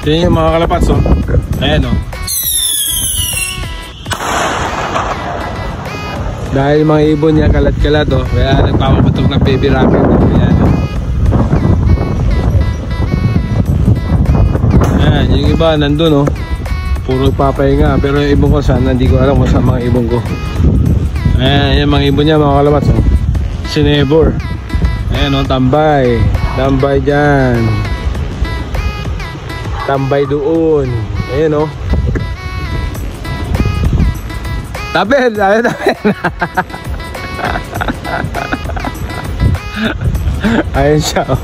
Yan yung mga kalapats, oh. Ayan, oh. Dahil mga ibon niya kalat-kalat, oh. Kaya nagpapaputok ng baby rabbit. Ayan, oh. Ayan, yung iba nandun, oh. Puro papahinga. Pero yung ibon ko saan, hindi ko alam kung saan mga ibon ko. Ayan, yung mga ibon niya mga kalapats, oh. Si Neighbor. Ayan, oh, tambay. Tambay dyan. Tambay doon. Ayan, oh. Tapel, tapel. Ayan siya, oh.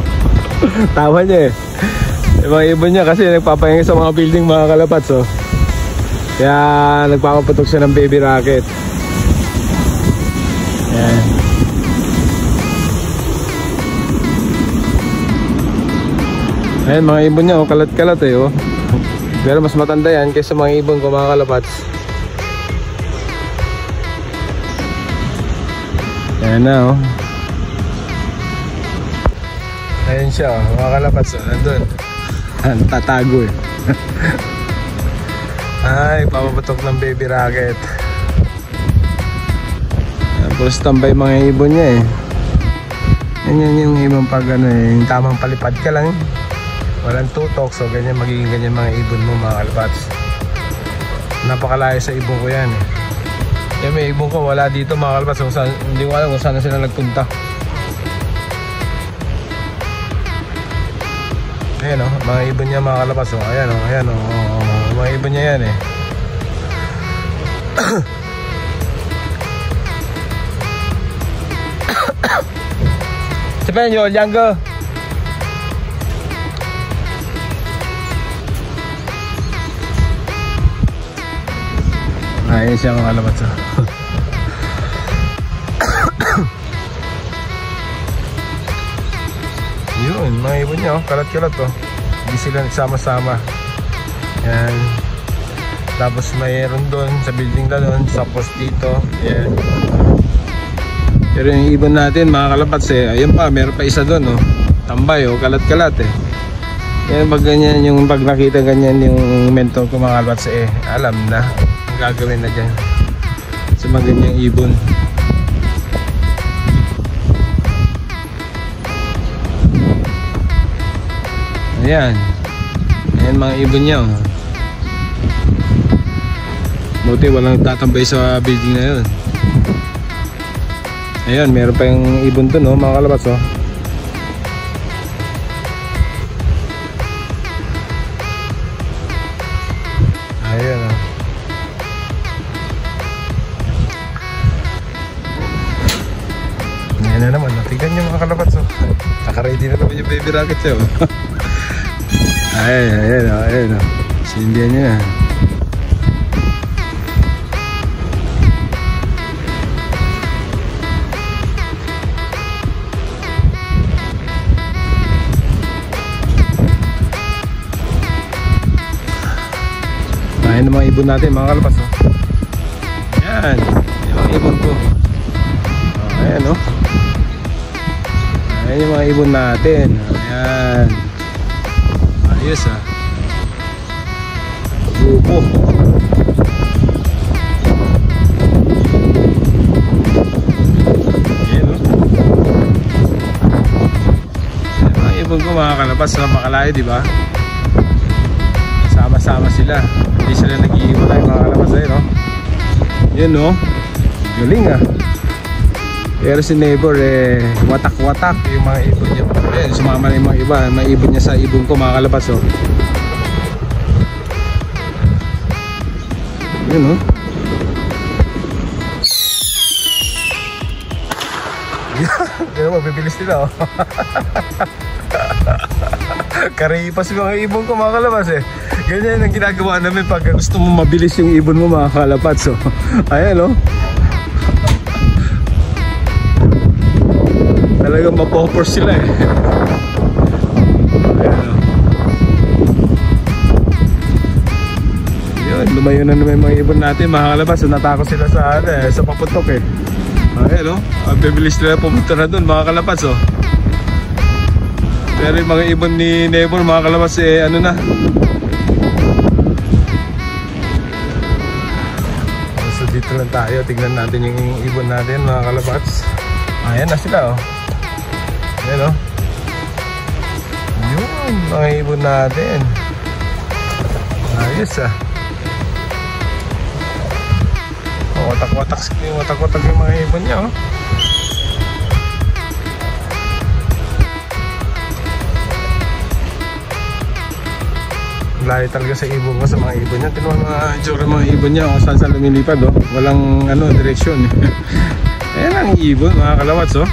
Tawa niya eh. Yung mga ibon niya kasi nagpapahinga sa mga building mga kalapats, oh. Kaya nagpapaputok siya ng baby rocket. Ayan. Ayan mga ibon niya, oh. Kalat-kalat eh, oh. Pero mas matanda yan kaysa mga ibon ko mga kalapats. Ayan na, oh. Ayan siya, oh. Mga kalapats, oh. Nandun. Tatago eh. Ay, papaputok ng baby rocket. Puro standby mga ibon niya eh. Yan yung ibon pag ano eh, yung tamang palipad ka lang. Walang tutok, so ganyan magiging ganyan mga ibon mo mga kalapats. Napakalayo sa ibon ko yan eh. Yan may ibon ko wala dito mga kalapats, so hindi ko alam kung saan sila nagpunta. Ayan o, mga ibon niya mga kalapats, oh. Ayan o, ayan o, mga ibon niya yan eh. Sabihin nyo, Lianggo. Ayan siya mga kalapats, oh. Yun, mga ibon niya, oh. Kalat-kalat, oh. Hindi sila nagsama-sama. Yan. Tapos mayroon doon sa building na doon, tapos dito. Yan. Pero yung ibon natin mga kalapats eh, ayun pa, meron pa isa doon, oh. Tambay, oh, kalat-kalat eh. Yan, pag ganyan, yung pag nakita ganyan yung mentor ko mga kalapats eh, alam na ang gagawin na dyan sa mga ganyang ibon. Ayan. Ayan mga ibon niya, oh. Buti walang tatambay sa building na yun. Ayan, meron pa yung ibon dun, oh, mga kalapats, oh. Ayan, oh. Ayan na naman, tignan nyo mga kalapats, oh. Naka-ready na naman yung baby rocket siya, oh. Ayan, oh, ayan, oh. Sindihan nyo na. Ayan ang mga ibon natin mga kalapats, oh. Ayan, yung mga ibon ko. Oh, ayan, oh. Ayan yung mga ibon natin. Ayan. Ayos, ah. Grupo. Ayan, oh. Ayan mga ibon ko mga kalapats, makalayo, diba? Sama-sama sila. Hindi sila nag-iiwalay mga kalapats eh, no? Yun, no? Galing, ah. Pero si Neighbor eh, watak-watak yung mga ibon niya. Ayan, sumama na yung mga iba. Mga ibon niya sa ibon ko mga kalapats, oh. Yun, no? Yan naman, bibilis nila, oh. Karipas yung mga ibon ko mga kalapats eh. Ganyan ang ginagawa namin pag gusto mo mabilis yung ibon mo mga kalapats, oh. Ayan, oh. Talagang mapopor sila eh. Ayan, oh. Yun, lumayo na naman yung mga ibon natin mga kalapats. So, natakot sila sa, sa paputok eh. Ayan, oh. Bibilis nila pumunta na dun mga kalapats, oh. Pero yung mga ibon ni Neighbor mga kalapats eh, ano na, naman tayo. Tignan natin yung ibon natin mga kalabats. Ayan na sila oh. Ayan oh. Yun, mga ibon natin. Ayos ah. Oh, watak-watak yung mga ibon niya oh. Layo talaga sa ibon ko, sa mga ibon niya. Tinuha mga itsura mga ibon niya kung saan lumilipad oh. Walang ano, direksyon. Ayan ang ibon mga kalawats oh.